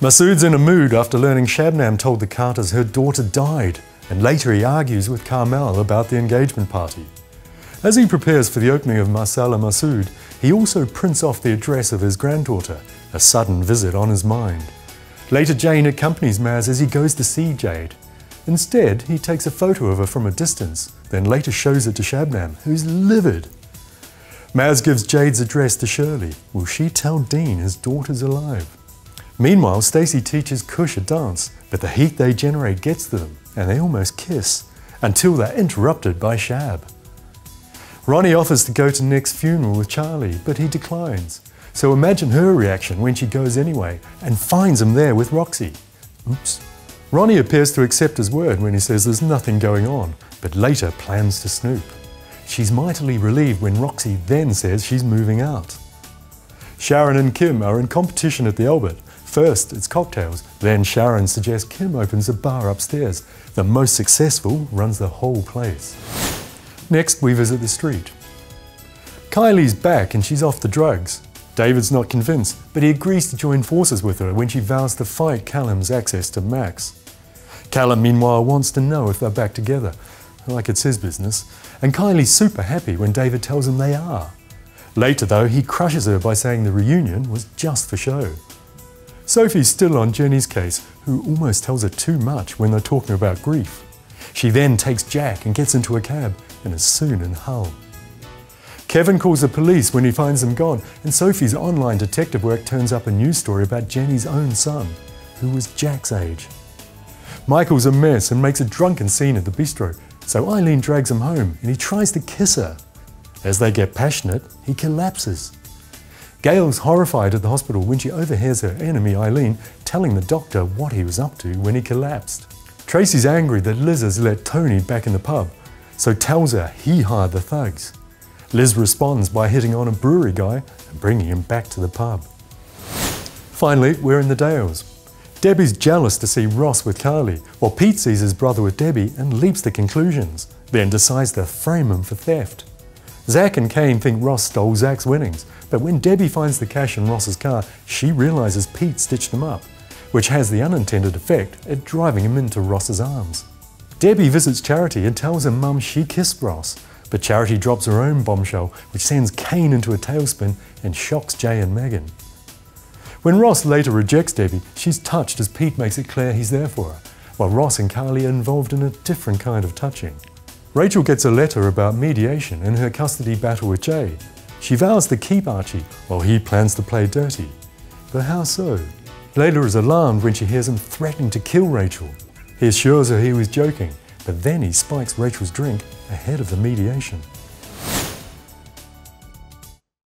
Masood's in a mood after learning Shabnam told the Carters her daughter died, and later he argues with Carmel about the engagement party. As he prepares for the opening of Masala Masood, he also prints off the address of his granddaughter, a sudden visit on his mind. Later Jane accompanies Maz as he goes to see Jade. Instead, he takes a photo of her from a distance, then later shows it to Shabnam, who's livid. Maz gives Jade's address to Shirley. Will she tell Dean his daughter's alive? Meanwhile, Stacey teaches Kush a dance, but the heat they generate gets to them, and they almost kiss, until they're interrupted by Shab. Ronnie offers to go to Nick's funeral with Charlie, but he declines. So imagine her reaction when she goes anyway, and finds him there with Roxy. Oops. Ronnie appears to accept his word when he says there's nothing going on, but later plans to snoop. She's mightily relieved when Roxy then says she's moving out. Sharon and Kim are in competition at the Albert. First, it's cocktails, then Sharon suggests Kim opens a bar upstairs. The most successful runs the whole place. Next, we visit the street. Kylie's back and she's off the drugs. David's not convinced, but he agrees to join forces with her when she vows to fight Callum's access to Max. Callum, meanwhile, wants to know if they're back together, like it's his business, and Kylie's super happy when David tells him they are. Later, though, he crushes her by saying the reunion was just for show. Sophie's still on Jenny's case, who almost tells her too much when they're talking about grief. She then takes Jack and gets into a cab and is soon in Hull. Kevin calls the police when he finds them gone, and Sophie's online detective work turns up a news story about Jenny's own son, who was Jack's age. Michael's a mess and makes a drunken scene at the bistro, so Eileen drags him home and he tries to kiss her. As they get passionate, he collapses. Gail's horrified at the hospital when she overhears her enemy Eileen telling the doctor what he was up to when he collapsed. Tracy's angry that Liz has let Tony back in the pub, so tells her he hired the thugs. Liz responds by hitting on a brewery guy and bringing him back to the pub. Finally, we're in the Dales. Debbie's jealous to see Ross with Carly, while Pete sees his brother with Debbie and leaps to conclusions, then decides to frame him for theft. Zach and Kane think Ross stole Zach's winnings, but when Debbie finds the cash in Ross's car, she realises Pete stitched them up, which has the unintended effect at driving him into Ross's arms. Debbie visits Charity and tells her mum she kissed Ross, but Charity drops her own bombshell, which sends Kane into a tailspin and shocks Jay and Megan. When Ross later rejects Debbie, she's touched as Pete makes it clear he's there for her, while Ross and Carly are involved in a different kind of touching. Rachel gets a letter about mediation in her custody battle with Jay. She vows to keep Archie, while he plans to play dirty. But how so? Layla is alarmed when she hears him threatening to kill Rachel. He assures her he was joking, but then he spikes Rachel's drink ahead of the mediation.